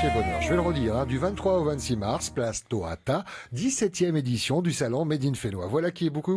chez Bonheur. Je vais le redire, hein, du 23 au 26 mars, place Tohata, 17e édition du salon Made in Fénois. Voilà qui est beaucoup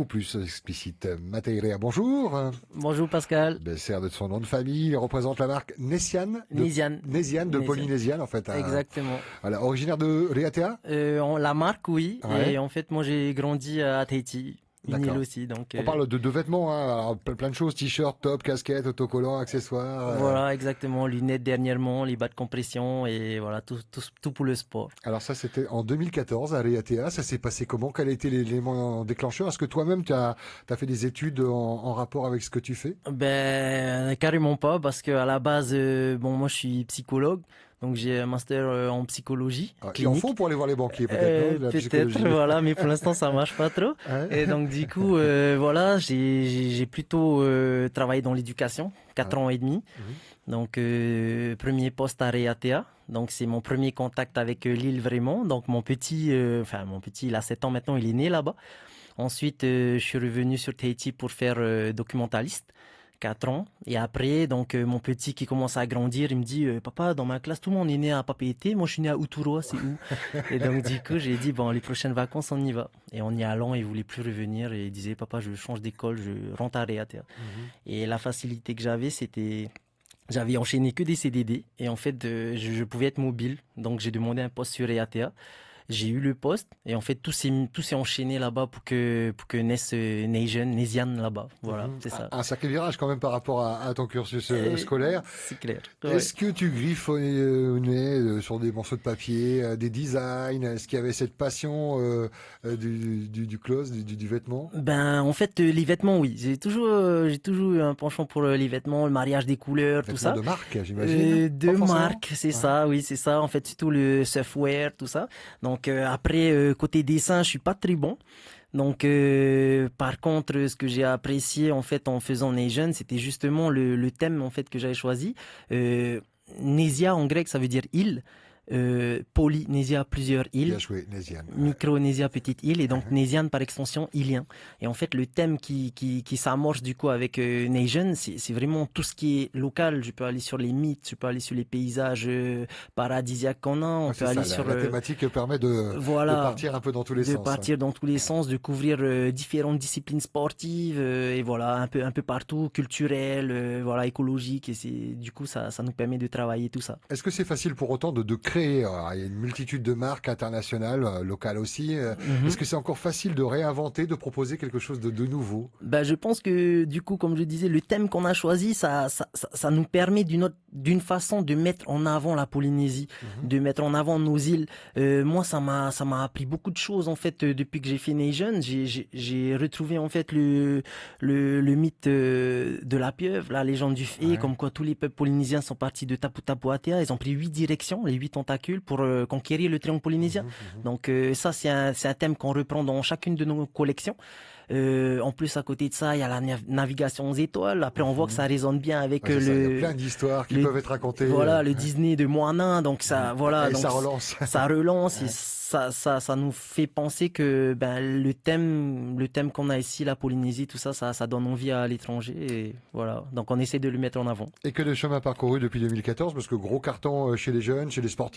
plus explicite. Mateirea, bonjour. Bonjour Pascal. Sert de son nom de famille, il représente la marque Nessian. Nésiane. De Polynésienne en fait. Exactement. Voilà, originaire de Raiatea. La marque, oui. Ouais. Et en fait, moi, j'ai grandi à Tahiti. Une île aussi, donc. On parle de vêtements, hein, alors, plein de choses, t-shirt, top, casquette, autocollant, accessoires. Voilà, exactement. Lunettes dernièrement, les bas de compression et voilà, tout pour le sport. Alors ça, c'était en 2014 à Raiatea. Ça s'est passé comment? Quel a été l'élément déclencheur? Est-ce que toi-même, tu as fait des études en rapport avec ce que tu fais? Ben, carrément pas, parce que à la base, moi, je suis psychologue. Donc j'ai un master en psychologie Il en clinique. faut pour aller voir les banquiers peut-être, non, Peut-être, voilà, mais pour l'instant ça marche pas trop. Ouais. Et donc du coup, voilà, j'ai plutôt travaillé dans l'éducation, 4 ans et demi. Donc premier poste à Raiatea. Donc c'est mon premier contact avec l'île vraiment. Donc mon petit, il a 7 ans maintenant, il est né là-bas. Ensuite, je suis revenu sur Tahiti pour faire documentaliste. 4 ans. Et après, donc mon petit qui commence à grandir, il me dit papa, dans ma classe, tout le monde est né à Papeete, moi je suis né à Uturoa, c'est où? Et donc du coup, j'ai dit bon, les prochaines vacances, on y va. Et en y allant, il voulait plus revenir et il disait papa, je change d'école, je rentre à Raiatea. Et la facilité que j'avais, c'était j'avais enchaîné que des CDD et en fait, je pouvais être mobile. Donc j'ai demandé un poste sur Raiatea. J'ai eu le poste et en fait tout s'est enchaîné là-bas pour que naisse Nesian là-bas. Voilà, c'est ça. Un sacré virage quand même par rapport à ton cursus scolaire. C'est clair. Est-ce que tu griffonnais au nez sur des morceaux de papier, des designs? Est-ce qu'il y avait cette passion du clothes, du vêtement? Ben en fait les vêtements, oui. J'ai toujours eu un penchant pour les vêtements, le mariage des couleurs, tout ça. De marque, j'imagine. De marque, c'est ça, oui, c'est ça. En fait, surtout le surfwear, tout ça. Donc après côté dessin, je suis pas très bon. Donc par contre, ce que j'ai apprécié en fait en faisant Nation, c'était justement le thème en fait que j'avais choisi. Nésia en grec, ça veut dire île. Polynésia, plusieurs îles. Bien joué, Nesian. Micronésia, petite île, et donc Nésian par extension, îlien. Et en fait, le thème qui s'amorce du coup avec Nation, c'est vraiment tout ce qui est local. Je peux aller sur les mythes, je peux aller sur les paysages paradisiaques qu'on a. On peut aller sur la thématique permet de partir un peu dans tous les sens. De partir dans tous les sens, de couvrir différentes disciplines sportives et voilà un peu partout, culturelles, voilà écologiques. Et du coup ça nous permet de travailler tout ça. Est-ce que c'est facile pour autant de créer? Alors, il y a une multitude de marques internationales, locales aussi. Est-ce que c'est encore facile de réinventer, de proposer quelque chose de nouveau? Ben, je pense que du coup, comme je disais, le thème qu'on a choisi, ça nous permet d'une façon de mettre en avant la Polynésie, de mettre en avant nos îles. Moi, ça m'a appris beaucoup de choses en fait depuis que j'ai fait Nation. J'ai retrouvé en fait le mythe de la pieuvre, la légende du fée, comme quoi tous les peuples polynésiens sont partis de Tapu Tapu Atea. Ils ont pris 8 directions, les 8 tentacules pour conquérir le triangle polynésien. Donc ça, c'est un thème qu'on reprend dans chacune de nos collections. En plus, à côté de ça, il y a la navigation aux étoiles. Après, on voit que ça résonne bien avec il y a plein d'histoires qui peuvent être racontées. Voilà, le Disney de Moana. Donc ça, voilà. Et donc ça relance. Ça relance et ça nous fait penser que le thème qu'on a ici, la Polynésie, tout ça, ça donne envie à l'étranger. Et voilà. Donc on essaie de le mettre en avant. Et que de chemin parcouru depuis 2014, parce que gros carton chez les jeunes, chez les sportifs.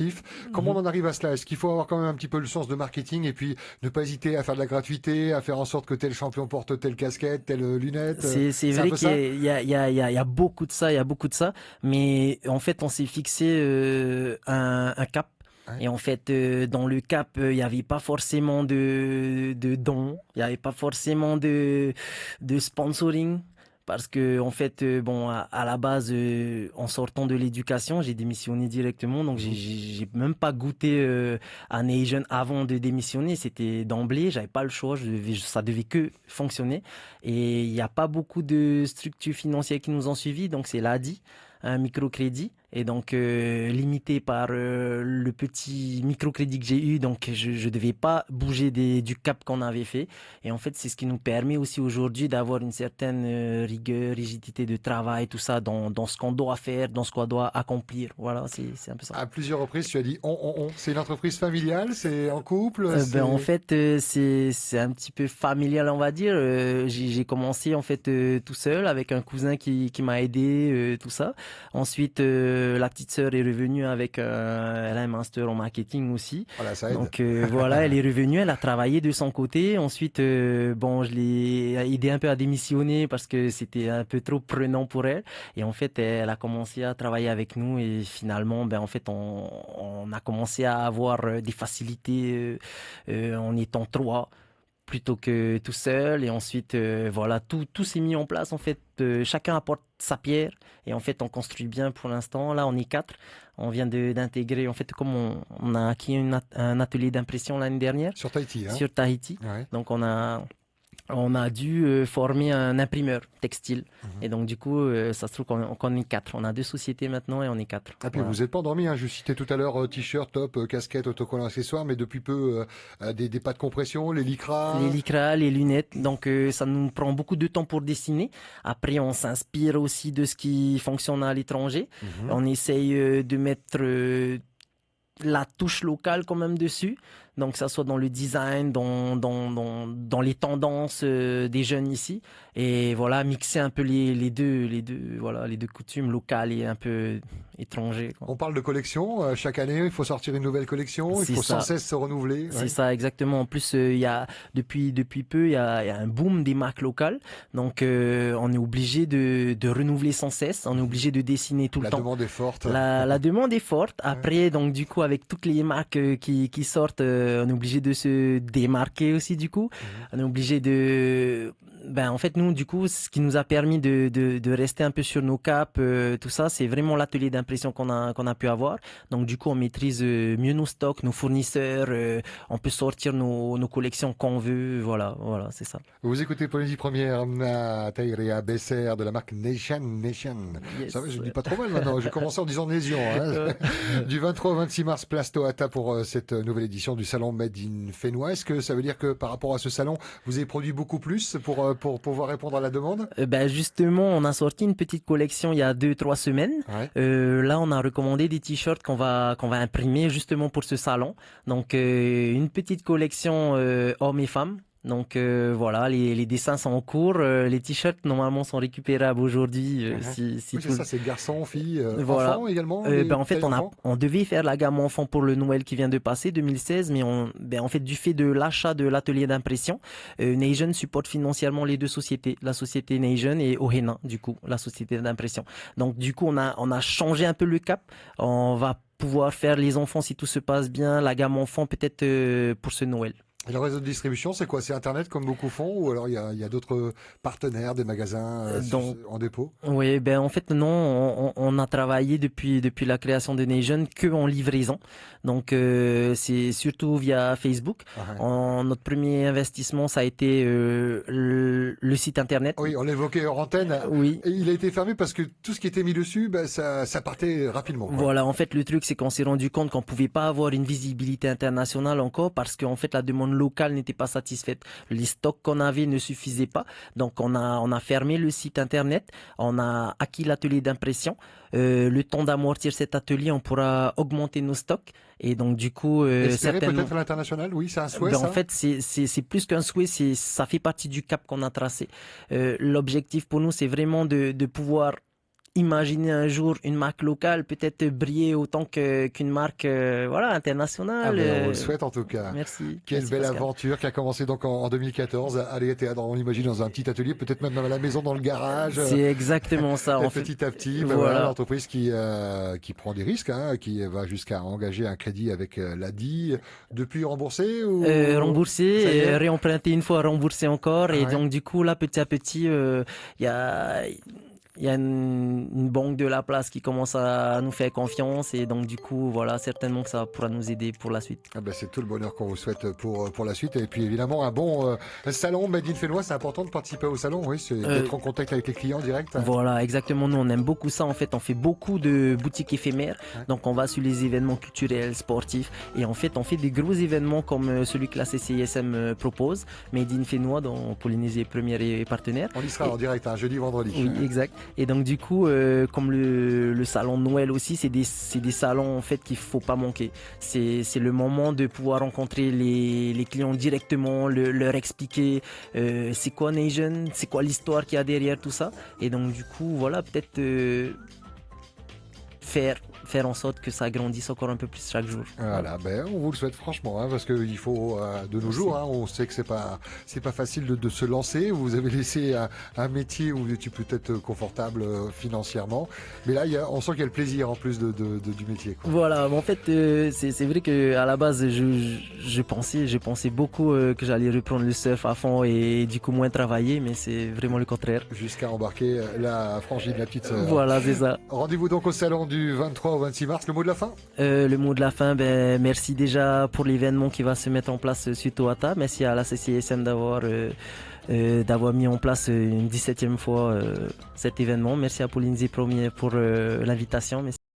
Comment on en arrive à cela? Est-ce qu'il faut avoir quand même un petit peu le sens de marketing et puis ne pas hésiter à faire de la gratuité, à faire en sorte que tel champion porte telle casquette, telle lunette? C'est vrai qu'il y a beaucoup de ça, mais en fait on s'est fixé un cap. Et en fait, dans le cap, il n'y avait pas forcément de dons, il n'y avait pas forcément de sponsoring. Parce que en fait, à la base, en sortant de l'éducation, j'ai démissionné directement, donc j'ai même pas goûté à Nation avant de démissionner. C'était d'emblée, j'avais pas le choix, ça devait que fonctionner. Et il n'y a pas beaucoup de structures financières qui nous ont suivis, donc c'est l'ADI, un microcrédit. Et donc limité par le petit microcrédit que j'ai eu, donc je devais pas bouger du cap qu'on avait fait. Et en fait, c'est ce qui nous permet aussi aujourd'hui d'avoir une certaine rigueur, rigidité de travail, tout ça dans ce qu'on doit faire, dans ce qu'on doit accomplir. Voilà, c'est un peu ça. À plusieurs reprises, tu as dit on. C'est une entreprise familiale, c'est en couple. En fait, c'est un petit peu familial, on va dire. J'ai commencé en fait tout seul avec un cousin qui m'a aidé, tout ça. Ensuite la petite sœur est revenue avec elle a un master en marketing aussi. Voilà, ça aide. Donc voilà, elle est revenue, elle a travaillé de son côté. Ensuite, bon, je l'ai aidé un peu à démissionner parce que c'était un peu trop prenant pour elle. Et en fait, elle a commencé à travailler avec nous et finalement, ben en fait, on a commencé à avoir des facilités en étant trois plutôt que tout seul. Et ensuite, voilà, tout s'est mis en place. En fait, chacun apporte sa pierre et en fait, on construit bien pour l'instant. Là, on est quatre. On vient d'intégrer, en fait, comme on a acquis un atelier d'impression l'année dernière Sur Tahiti, hein. sur Tahiti. Ouais. Donc, on a dû former un imprimeur textile. Et donc, du coup, ça se trouve qu'on est quatre. On a 2 sociétés maintenant et on est quatre. Et puis Voilà. vous n'êtes pas endormi, hein. Je citais tout à l'heure t-shirt, top, casquette, autocollant, accessoires, mais depuis peu des pas de compression, les lycras. Les lycras, les lunettes, donc ça nous prend beaucoup de temps pour dessiner. Après, on s'inspire aussi de ce qui fonctionne à l'étranger. On essaye de mettre la touche locale quand même dessus. Donc, que ça soit dans le design, dans les tendances des jeunes ici. Et voilà, mixer un peu les deux coutumes locales et un peu étrangères, quoi. On parle de collection. Chaque année, il faut sortir une nouvelle collection. Il C'est faut ça. sans cesse se renouveler. C'est Ouais. ça, exactement. En plus, il y a depuis peu, il y a un boom des marques locales. Donc, on est obligé de renouveler sans cesse. On est obligé de dessiner tout le La temps. demande est forte. La demande est forte. Après, donc du coup, avec toutes les marques qui sortent, on est obligé de se démarquer aussi du coup. On est obligé en fait, nous, du coup, ce qui nous a permis de rester un peu sur nos caps, tout ça, c'est vraiment l'atelier d'impression qu'on a pu avoir. Donc, du coup, on maîtrise mieux nos stocks, nos fournisseurs, on peut sortir nos collections quand on veut. Voilà, c'est ça. Vous écoutez Polynésie Première, Tairea Besser de la marque Nation. Yes. Ça va, je ne dis pas trop mal maintenant. J'ai commencé en disant Nésion. Hein. Du 23 au 26 mars, place Tohata pour cette nouvelle édition du salon Made in Fénois. Est-ce que ça veut dire que par rapport à ce salon, vous avez produit beaucoup plus pour pouvoir répondre à la demande? Justement, on a sorti une petite collection il y a 2-3 semaines. Ouais. Là, on a recommandé des t-shirts qu'on va imprimer justement pour ce salon. Donc, une petite collection hommes et femmes. Donc voilà, les dessins sont en cours. Les t-shirts normalement sont récupérables aujourd'hui. Si Oui, tout c'est ça, c'est garçons, filles, Voilà. enfants également. En fait, on devait faire la gamme enfant pour le Noël qui vient de passer, 2016, mais en fait, du fait de l'achat de l'atelier d'impression, Nation supporte financièrement les 2 sociétés, la société Nation et Ohena, du coup, la société d'impression. Donc, du coup, on a changé un peu le cap. On va pouvoir faire les enfants si tout se passe bien, la gamme enfant peut-être pour ce Noël. Et le réseau de distribution, c'est quoi? C'est Internet comme beaucoup font ou alors il y a d'autres partenaires, des magasins en dépôt? Oui, en fait non, on a travaillé depuis la création de Nation que en livraison. Donc c'est surtout via Facebook. Notre premier investissement, ça a été le site internet. Oui, on l'évoquait hors antenne. Oui. Et il a été fermé parce que tout ce qui était mis dessus, ça partait rapidement. Quoi. Voilà, en fait le truc c'est qu'on s'est rendu compte qu'on pouvait pas avoir une visibilité internationale encore parce qu'en fait la demande locale n'était pas satisfaite. Les stocks qu'on avait ne suffisaient pas. Donc on a fermé le site internet, on a acquis l'atelier d'impression. Le temps d'amortir cet atelier, on pourra augmenter nos stocks et donc du coup certainement peut-être à l'international, oui, c'est un souhait. Ça en fait, c'est plus qu'un souhait, ça fait partie du cap qu'on a tracé. L'objectif pour nous, c'est vraiment de pouvoir imaginer un jour une marque locale peut-être briller autant qu'une marque internationale. On le souhaite en tout cas. Merci. Quelle Merci, belle Pascal. aventure qui a commencé donc en 2014. Allez, on l'imagine dans un petit atelier, peut-être même à la maison, dans le garage. C'est exactement ça. Et petit à petit, l'entreprise qui prend des risques, hein, qui va jusqu'à engager un crédit avec l'ADI, depuis remboursé ou remboursé, réemprunté une fois, remboursé encore, et donc du coup là petit à petit, il y a une banque de la place qui commence à nous faire confiance et donc du coup voilà certainement que ça pourra nous aider pour la suite. C'est tout le bonheur qu'on vous souhaite pour la suite et puis évidemment un bon salon Made in Fénois. C'est important de participer au salon, oui, c'est d'être en contact avec les clients direct. Voilà, exactement, nous on aime beaucoup ça, en fait on fait beaucoup de boutiques éphémères, donc on va sur les événements culturels, sportifs et en fait on fait des gros événements comme celui que la CCISM propose, Made in Fénois dans Polynésie Première et partenaire. On y sera en direct, jeudi, vendredi. Oui, exact. Et donc du coup, comme le salon de Noël aussi, c'est des salons en fait qu'il faut pas manquer. C'est le moment de pouvoir rencontrer les clients directement, leur expliquer c'est quoi Nation, c'est quoi l'histoire qu'il y a derrière tout ça. Et donc du coup, voilà, peut-être faire en sorte que ça grandisse encore un peu plus chaque jour. Voilà, ben, on vous le souhaite franchement, hein, parce qu'il faut, de nos jours, hein, on sait que c'est pas facile de se lancer. Vous avez laissé un métier où vous étiez peut-être confortable financièrement, mais là, on sent qu'il y a le plaisir en plus du métier, quoi. Voilà, en fait, c'est vrai que à la base, je pensais beaucoup que j'allais reprendre le surf à fond et du coup moins travailler, mais c'est vraiment le contraire. Jusqu'à embarquer la frangine, la petite sœur. Voilà, c'est ça. Rendez-vous donc au salon du 23 au 26 mars. Le mot de la fin? Le mot de la fin, ben, merci déjà pour l'événement qui va se mettre en place suite au ATA. Merci à la CCSM d'avoir mis en place une 17e fois cet événement. Merci à Pauline Zipromier pour l'invitation.